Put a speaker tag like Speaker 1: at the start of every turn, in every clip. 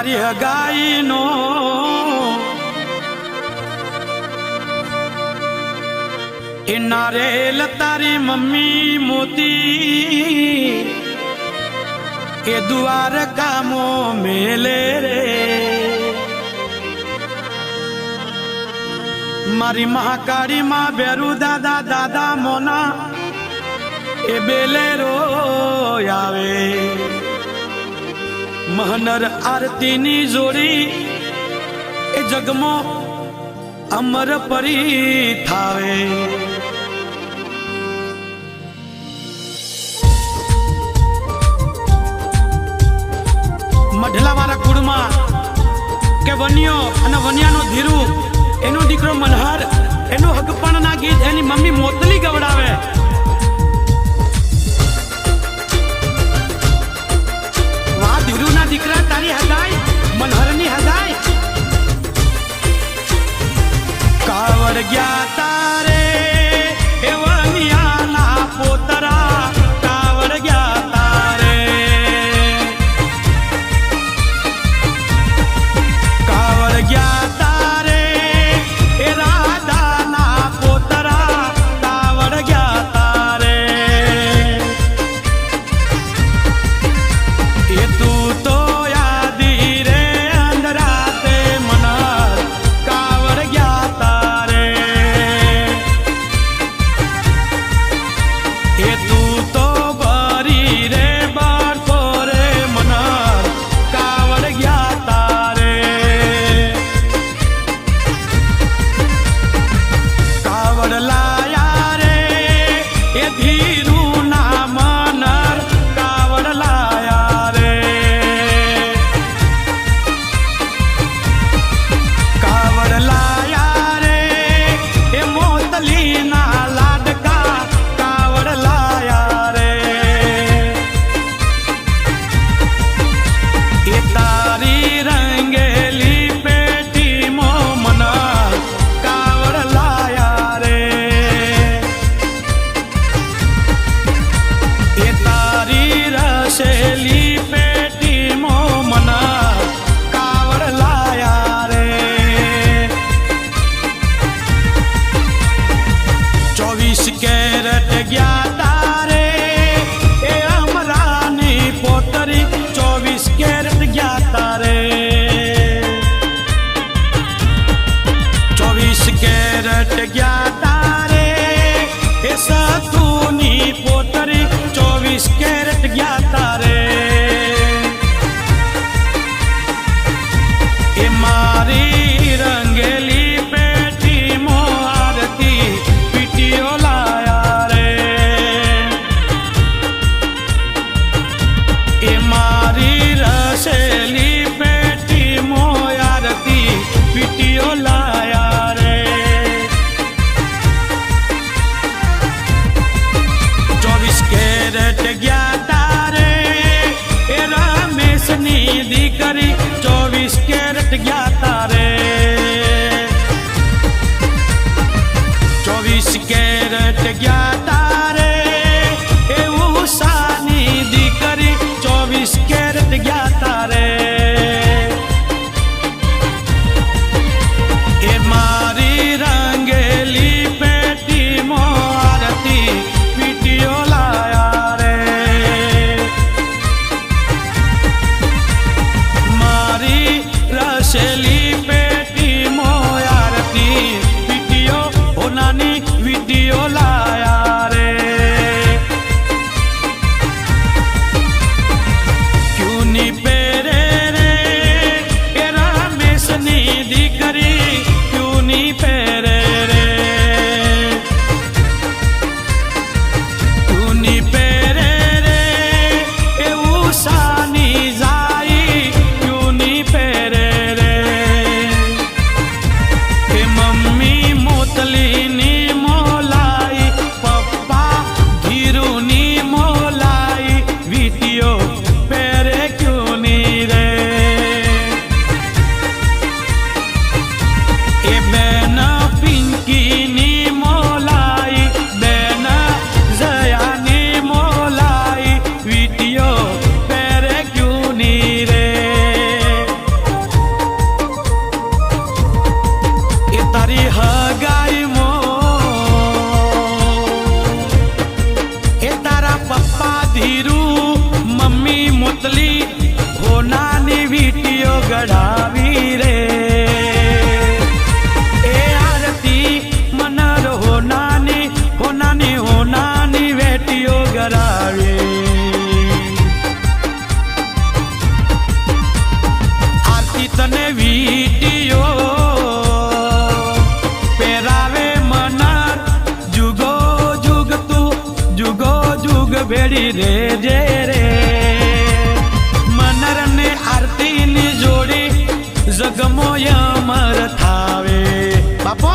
Speaker 1: તારી હગાઈ નો એ નારેલ તારી મમ્મી મોતી એ દ્વારકામો મેલે રે મારી મહાકાળી માં બેરુ દાદા દાદા મોના એ બેલેરો આવે મહનર આરતી ની જોડી એ જગમો અમર પરી થાવે મઢલા વાળા કુળમાં કે વન્યો અને વન્યાનો ધીરુ એનો દીકરો મનહર એનો હગપણ ના ગીત એની મમ્મી મોતલી ગવડાવે વાહ ધીરુ ના દીકરા તારી હગાઈ મનહર ની હગાઈ કાવડ ગયા તારે એ વનિયાના પોતરા કાવડ ગયા તારે કાવડ ગયા તારે એ રાધાના પોતરા કાવડ ગયા તારે એ તું તો યાદી રે અંધરાતે મનર કાવડ ગયા તારે એ તું તો ભરી રે બાળકો રે મનર કાવડ ગયા તારે કાવડ લાયા રે એ ધીરુ ના મનર કાવડ લાયા રે કાવડ લાયા રે એ મોતલી ના લાડકા કાવડ લાયા રે એ તારી રંગેલી પેટી મો મનર કાવડ લાયા રે ભેડી રે જે રે મનર ને આરતી ની જોડી જગમો અમર થાવે બાપો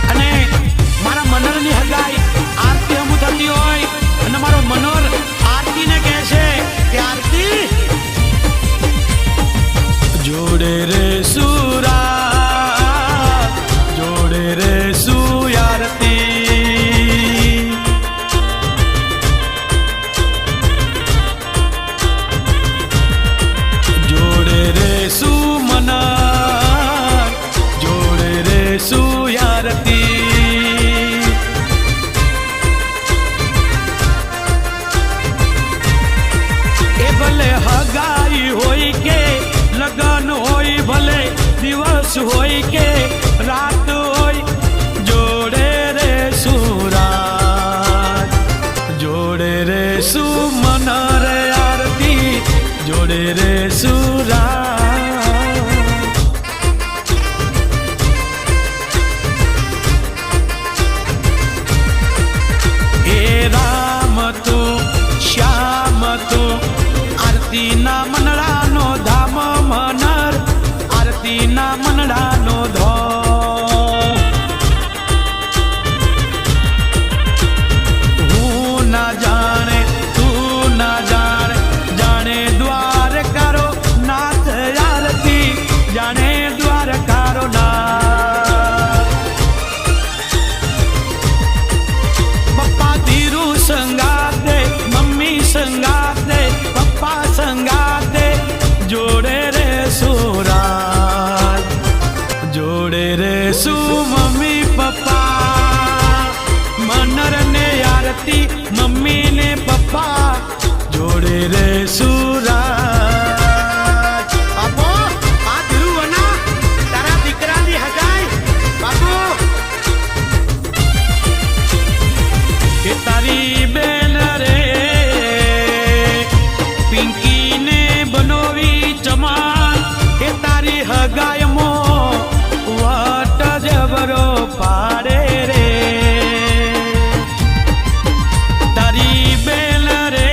Speaker 1: અને મારા મનર ની હગાઈ આરતી અમુ થતી હોય અને મારો મનોર આરતી ને કહે છે કે આરતી જોડે રે સુરા જોડે રે સુયારતી જોડે રે સુમના જોડે રે સુયારતી એ ભલે હગાઈ હોય કે લગન હોય ભલે દિવસ હોય કે રાત હોય જોડે રે સુરાજ જોડે રે સુમન રે આરતી જોડે રે સુરાજ એ રામ તો શ્યામ તો આરતી ના મનડાનો ધામ મનર આરતી ના મનડાનો ધો હું ના જાણે તું ના જાણે જાણે દ્વાર કરો નાથ આરતી જાણે દ્વાર કરો નાથ પપ્પા ધીરુ સંગાતે મમ્મી સંગાતે પપ્પા સંગાતે જોડે રે સુરાજ જોડે રે સુ મમ્મી પપ્પા મનર ને આરતી મમ્મી ને પપ્પા જોડે રે સુરાજ બાપો આ ધીરુવના તારા દીકરાની હગાઈ બાપુ કે તારી બેન રે પિંકી ને બનોવી ચમાન કે તારી હગાય મો વટ જબરો પાડે રે તારી બેન રે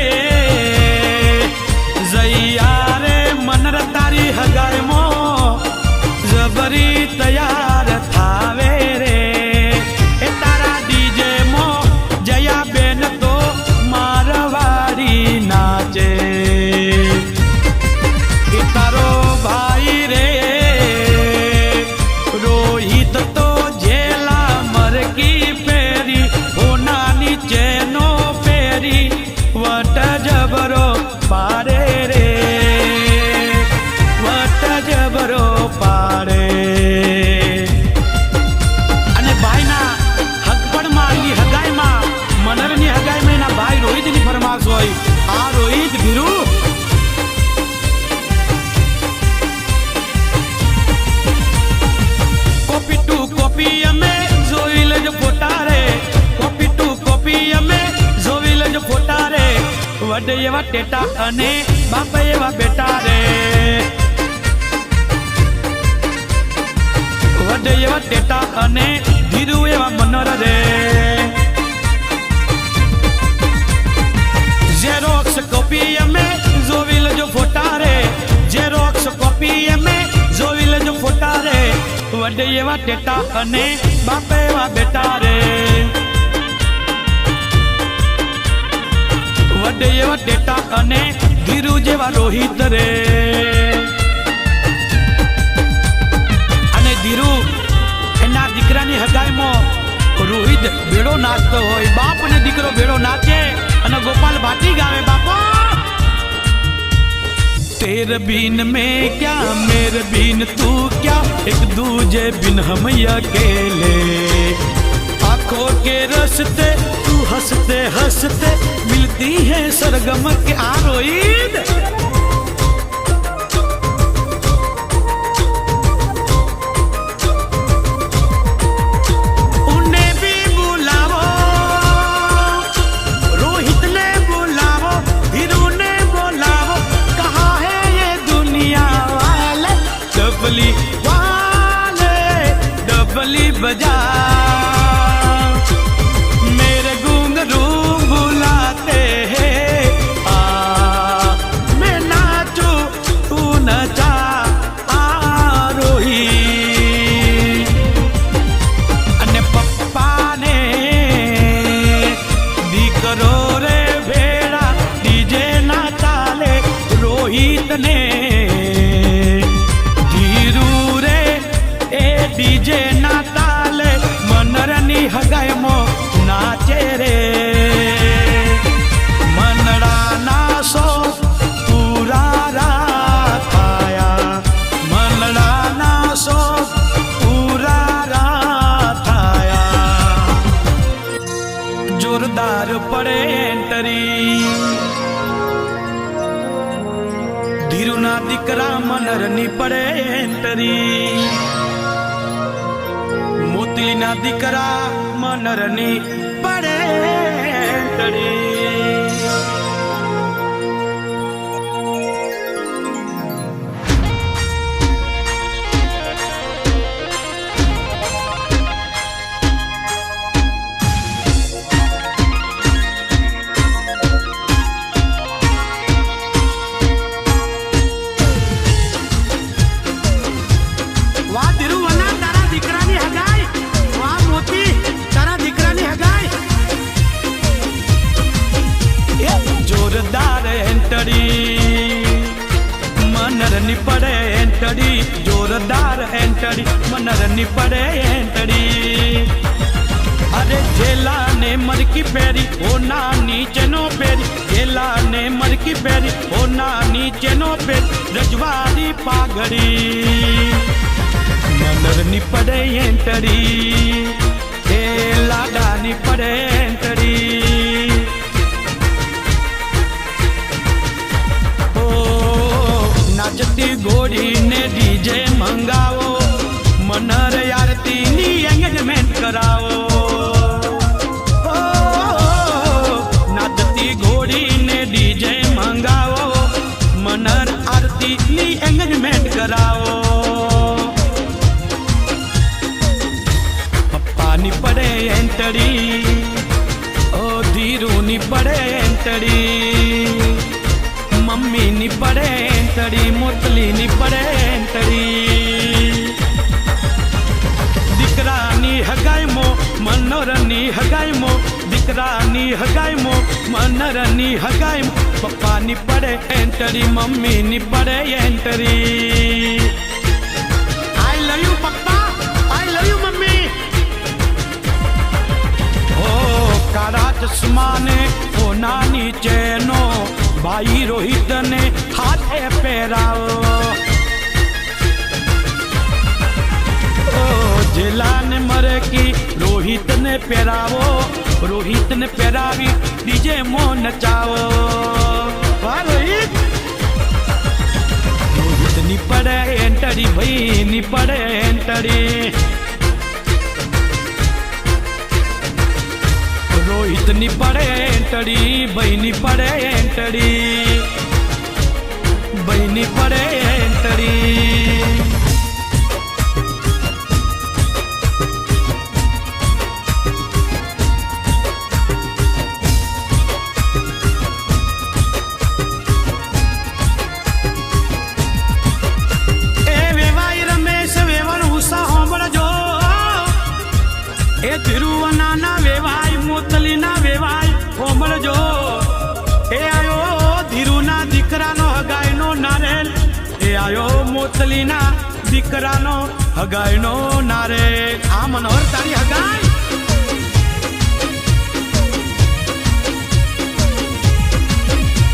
Speaker 1: જૈયા રે મનર તારી હગાય મો જબરી તૈયાર થાવે રે એ તારા ડીજે મો જયા બેન તો મારવાડી નાચે એ તારો ભાઈ રે રોહિત તો જેલા મરકી પેરી હોનાની ચેનો પેરી વટ જબરો પાડે રે વટ જબરો પાડે અને ભાઈના હકપણમાં આવેલી હગાઈમાં મનરની હગાઈમાં એના ભાઈ રોહિતની ફરમાશ હોય આ રોહિત ભીરુ કોપી ટુ કોપી અમે જોઈ લેજો ફોટા રે કોપી ટુ કોપી અમે જોઈ લેજો ફોટા રે વડે એવા ટેટા અને બાપ એવા બેટા રે વડે એવા ટેટા અને ધીરુ એવા મનર રે ઝેરોક્સ કોપી અમે જોઈ લેજો ફોટા રે ઝેરોક્સ કોપી અમે જોઈ લેજો ફોટા રે વડે એવા ટેટા અને બાપ એવા બેટા રે વડે એવા ટેટા અને ધીરુ જેવા રોહિત રે અને ધીરુ એના દીકરાની હગાઈમાં રોહિત ભેડો નાચતો હોય બાપ અને દીકરો ભેડો નાચે અને ગોપાલ ભાટી ગાવે બાપો तेर बिन मैं क्या मेरे बिन तू क्या एक दूजे बिन हम अकेले आंखों के रस्ते तू हंसते हंसते मिलती है सरगम के आरोहीद वाले बजा मेरे घुंघरू बुलाते हैं मैं नाचू तू नचा रोही અને પપ્પાને દીકરો રે ભેળા ડીજે ના ચાલે રોહિતને ધીરુ રે એ ડીજે ના તાલે મનરની હગાયમો નાચે રે મનડાના સો પૂરા રાથાયા મનડાના સો પૂરા રાથાયા જોરદાર પડે એન્ટરી ધીરુના દીકરા મનરની પડે એન્ટરી મોતીના દીકરા મનરની પડે એન્ટરી મનરની પડે એન્ટડી જોરદાર એન્ટડી મનરની પડે એન્ટડી અરે જેલા ને મરકી પેરી ઓના નીચેનો પેરી જેલા ને મરકી પેરી ઓના નીચેનો પેરી રજવાડી પાઘડી મનરની પડે એન્ટડી એ લાડાની પડે એન્ટડી નાચતી ઘોડીને ડીજે મંગાવો મનર આરતીની એંગેજમેન્ટ કરાવો નાચતી ઘોડીને ડીજે મંગાવો મનર આરતીની એંગેજમેન્ટ કરાવો પપ્પાની પડે એન્ટડી ઓ ધીરુની પડે એન્ટડી મમ્મીની પડે એન્ટડી મોતલીની પડે એન્ટડી દીકરાની હગાઈમો મનોરની હગાઈમો દીકરાની હગાઈમો મનરની હગાઈમો પપ્પાની પડે એન્ટડી મમ્મીની પડે એન્ટડી આઈ લવ યુ પપ્પા આઈ લવ યુ મમ્મી ઓ કાળા ચશ્માને ઓના નીચેનો ભાઈ રોહિતને હાથે પહેરાવો જેલાને મરકી રોહિતને પહેરાવો રોહિતને પહેરાવી ડીજે મો નચાવો રોહિતની પડે એન્ટડી ભાઈની પડે એન્ટડી રોહિતની પડે એન્ટડી ભાઈની પડે એન્ટડી ભાઈની પડે એન્ટડી ધીરુવનાના વેવાય મોતલીના વેવાય હોમળજો એ આયો ધીરુના દીકરાનો હગાઈનો નારેલ એ આયો મોતલીના દીકરાનો હગાઈનો નારેલ આ મનોહર તારી હગાઈ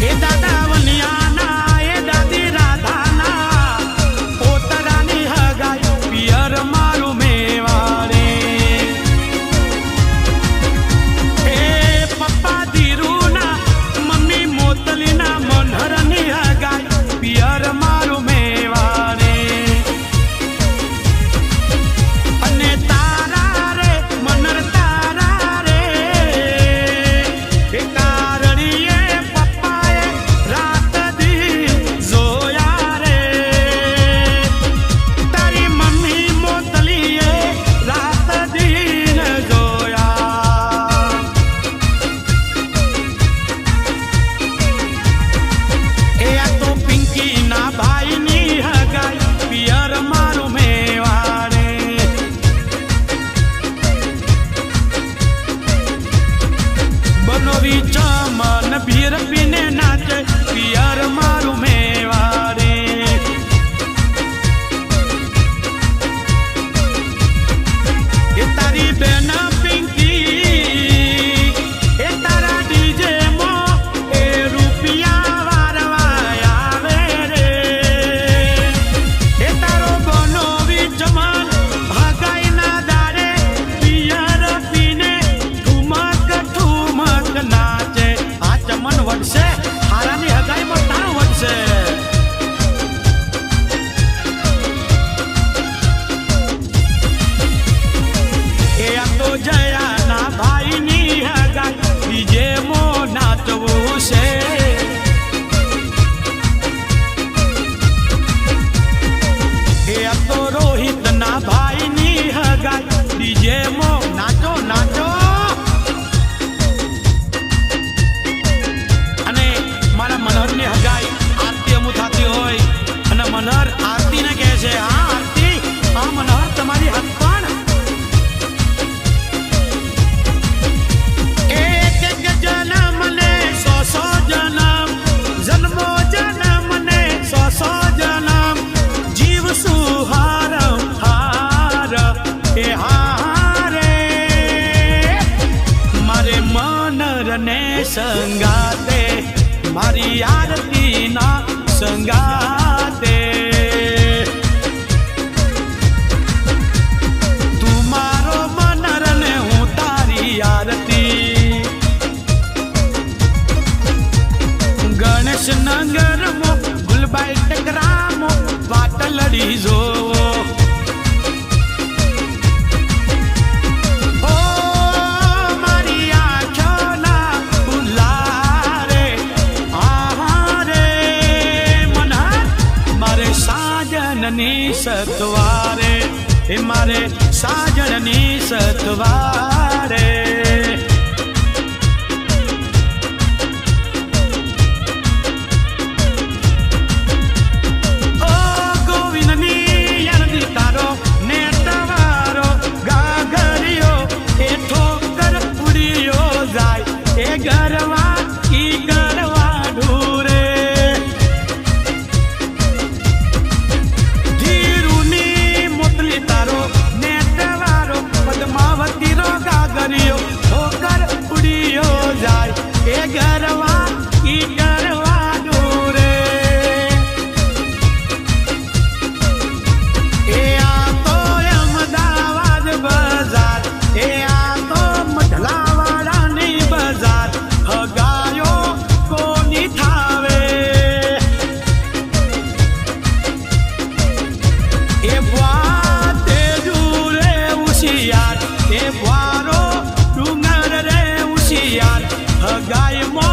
Speaker 1: એ દાદા વલિયાના એ દાદી રાધાના પોતરાની હગાઈ પિયર મારું મેવાડે પિયર મારું મેવાડે અને તારા રે મનર તારા રે એ કારણીએ પપ્પાએ છે આ આરતી આ મનોહર તમારી હાથ પણ એક એક જન્મ ને સો જન્મ જન્મો જન્મ ને સો જન્મ જીવ સુહાર હાર એ હારે મારે મનરને સંગાતે મારી આરતી ના સંગાતે તું મારો મનરને હું તારી આરતી ગણેશ નગર મો ગુલબાઈ ટકરામો પાટલડી જોવો સતવારે એ મારે સાજણની સતવારે ઓ ગોવિંદની યાદી તારો ને તવારો ગાગરિયો એ ઠોકર ઉડિયો જાય એ ગરવા ઈ ગરવા ઢૂરે ઠોકર ઉડિયો જાય એ ગરવા ઈ ગરવા ડોરે એ આ તો અમદાવાદ બજાર એ આ તો મઢલાવાડાની બજાર હગાયો કોની થાવે એ વાતે જુરે ઉશિયાર એ વારો ડુંગર રે ઉશિયાર હગાય મો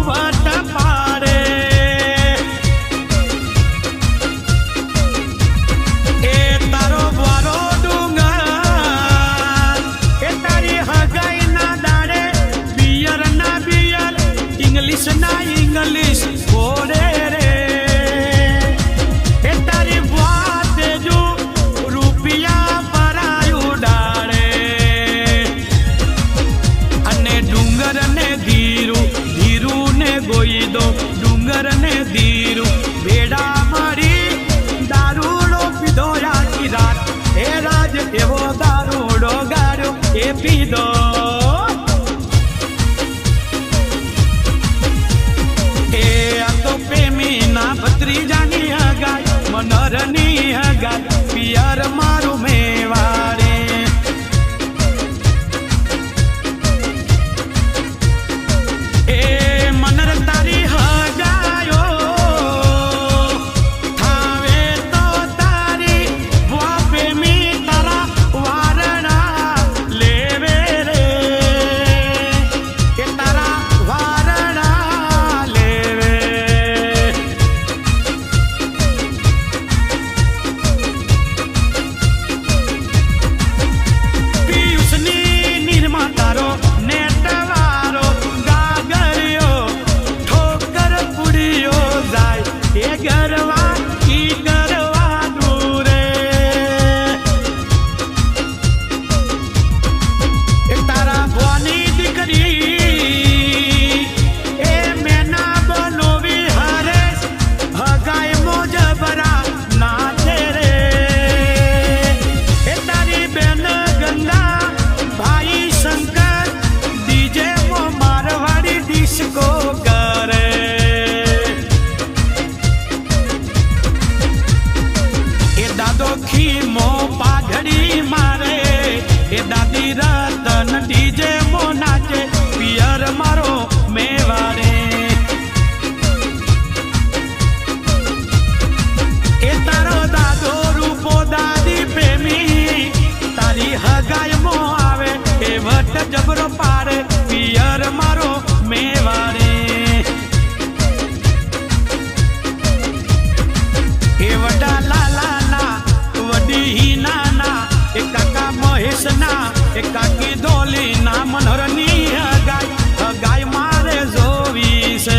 Speaker 1: વટ પાડે એ તારો વારો ડુંગર એ તારી હગાઈ ના દાડે બિયર ના બિયર ઇંગ્લિશ ના ઇંગ્લિશ બોલે રે એ તારી વાત જો રૂપિયા પરાયું ડાળે અને ડુંગર ને ધીરું ધીરું ને ગોઈ દો ડુંગર ને ધીરું ભેડા મળી દારૂડો પીધો આખી રાત એ રાજ એવો દારૂડો ગાડ્યો એ પીધો એ આ તો પ્રેમી ના ભત્રીજાની હગાઈ મનરની હગાઈ પિયર મારું મેવાડે એ મનર તારી હગાયો થાવે તો તારી વા પ્રેમી તારા વારણા લેવે રે કે તારા વારણા લેવે પિયુષની નિર્મા તારો નેટવારો ગાગરિયો ઠોકર પુડિયો જાય એ ગરવા ઈ ગરવા દૂરે એ તારા ભવાની દીકરી એ મેના બનોવી હરેશ હગાય મોજબરા નાચે રે એ તારી બેન ગંગા ભાઈ શંકર ડીજે મો મારવાડી ડિસ્કો કરે એ દાદો ખીમો પાઘડી મારે એ દાદી રતન ડીજે મો નાચે પિયર મારો મેવાડે એ તારો દાદો રૂપો દાદી પ્રેમી તારી હગાય મો આવે એ વટ જબરો પાડે પિયર મારો મેવાડે એ વડા લાલા ના વડી હીના ના એ કાકા મહેશ ના એ કાકી ધોલી ના મનોહરની હગાઈ મારે જોવી છે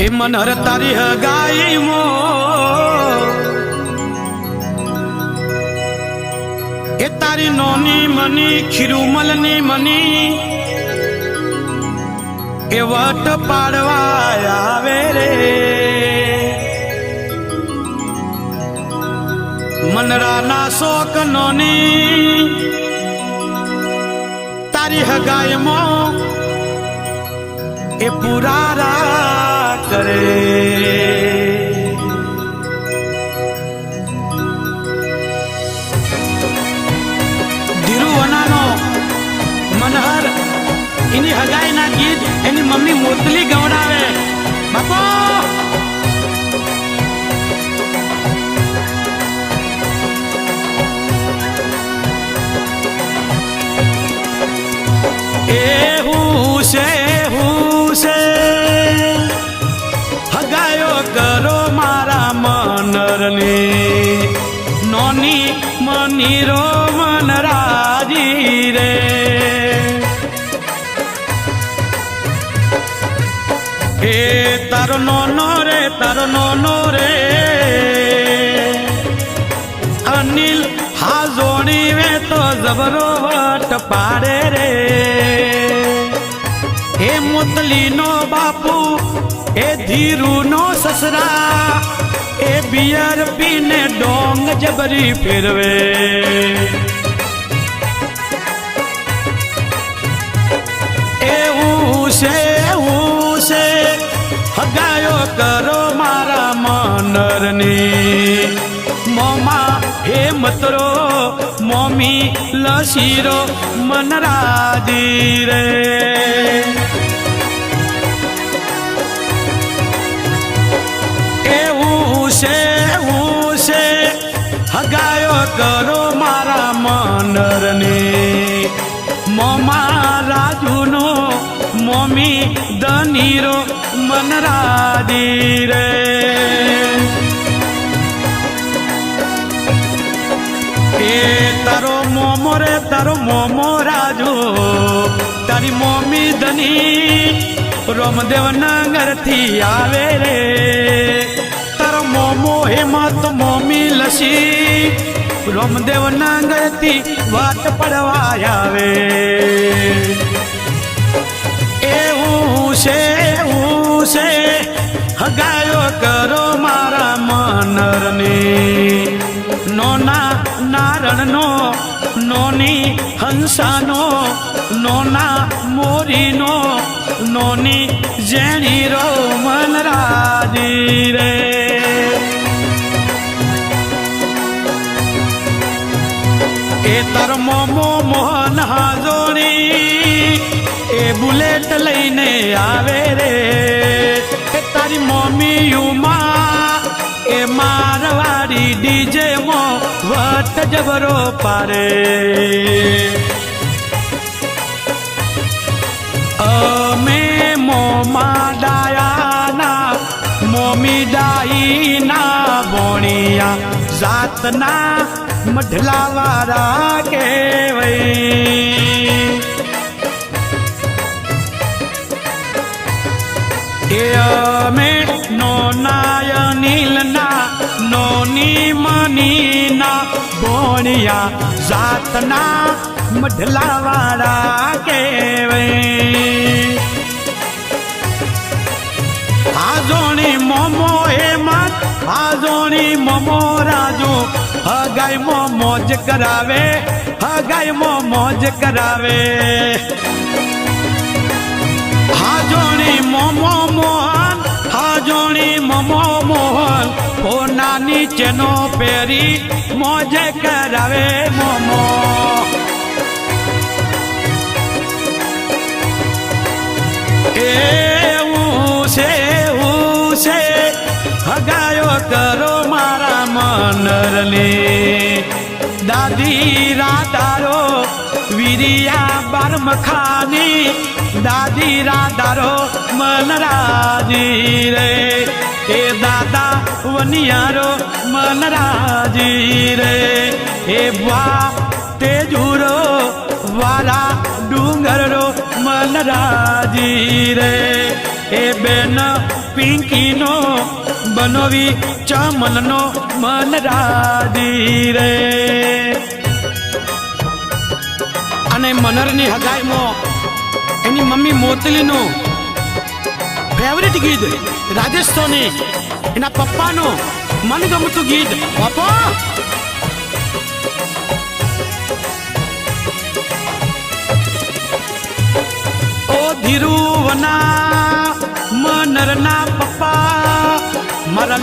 Speaker 1: એ મનહર તારી હગાઈ મો એ તારી નોની મની ખીરુમલની મની એ વટ પાડવા આવે રે મનરાના શોક નોની તારી હગાઈ મો એ પુરારા કરે ધીરુવનાનો મનહર એની હગાઈના ગીત એની મમ્મી મોતલી ગવડાવે બાપો એ હું છે હગાયો કરો મારા મનરની નોની મનીરો મનરાજી રે એ તારો નોનો રે અનિલ હાજોણી વે તો જબરો વટ પાડે રે એ મોતલીનો બાપુ એ ધીરુનો સસરા એ બિયર પીને ડોંગ જબરી ફેરવે એવું છે હગાયો કરો મારા મનરની મોમા હે મતરો મોમી લસીરો મનરાજી રે એવું છે હગાયો કરો મારા મનરની મોમા રાજુનો મોમી દનીરો મનરાજી રે એ તારો મોમો રાજુ તારી મોમી ધની રોમદેવ નગર થી આવે રે તારો મોમો હેમત મોમી લસી રોમદેવ નગર થી વાટ પડવા આવે એવું છે હગાયો કરો મારા મનરની નોના નારણનો નોની હંસાનો નોના મોરીનો નોની જેણીરો મનરાજી રે એ તારો મોમો મોહન હાજોણી એ બુલેટ લઈને આવે રે એ તારી મમ્મી યુમા એ મારવાડી ડીજે મો વટ જબરો પારે અમે મોમા ડાયાના મોમી ડાઈના બોણિયા જાતના મઢલાવાળા કેવઈ એ અમે નોનાય નીલના નોની મનીના ભોણિયા જાતના મઢલાવાળા કેવઈ હાજોણી મોમો હેમત હાજોણી મોમો રાજુ હગાઈ મોજ કરાવે હગાઈ મોજ કરાવે હાજોણી મોમો મોહન હાજોણી મોમો મોહન કોના નીચેનો પેરી મોજે કરાવે મોમો એવું છે હગાયો કરો મારા મનરની દાદી રાધારો વીરિયા બારમખાની દાદી રાધારો મનરાજી રે એ દાદા વનિયારો મનરાજી રે એ વા તેજુરો વાલા ડુંગરો મનરાજી રે એ બેન પી पिंकी नो बनोवी चमन नो मन राधी रे अने मनरनी हगाई मो एनी मम्मी मोतली नो फेवरेट गीत राजस्थानी एना पप्पा नो मनगमतु गीत पापा ओ धीरुवना मनरना पप्पा मारा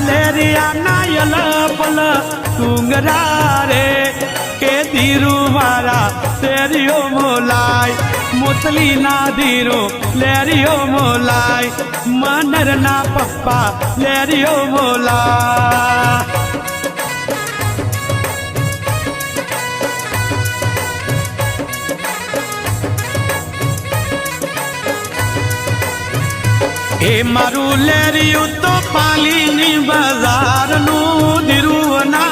Speaker 1: लेरियाना यलपल टुंगरा रे के धीरू मारा तेरियो मोलाई मोतली ना धीरो लेरियो मोलाई मनरना पप्पा लेरियो मोला ए मारू लेरियो तो पालीनी बाजार नु धीरुवना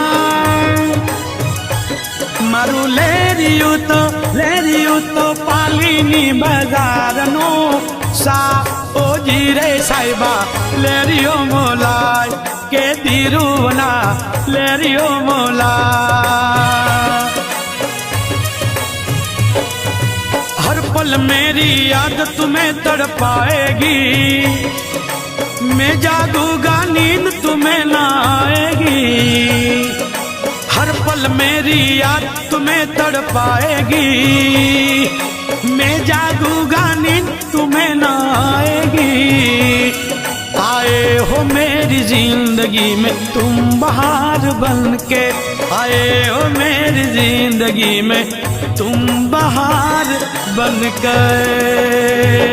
Speaker 1: मारू लेरियो तो पालीनी बाजार नु सा ओ जीरे साहिबा लेरियो मोलाई के धीरुवना लेरियो मोला हर पल मेरी याद तुम्हें तड़पाएगी मैं जागूंगा नींद तुम्हें ना आएगी हर पल मेरी याद तुम्हें तड़पाएगी मैं जागूंगा नींद तुम्हें ना आएगी आए हो मेरी जिंदगी में तुम बहार बन के आए हो मेरी जिंदगी में तुम बहार बन गए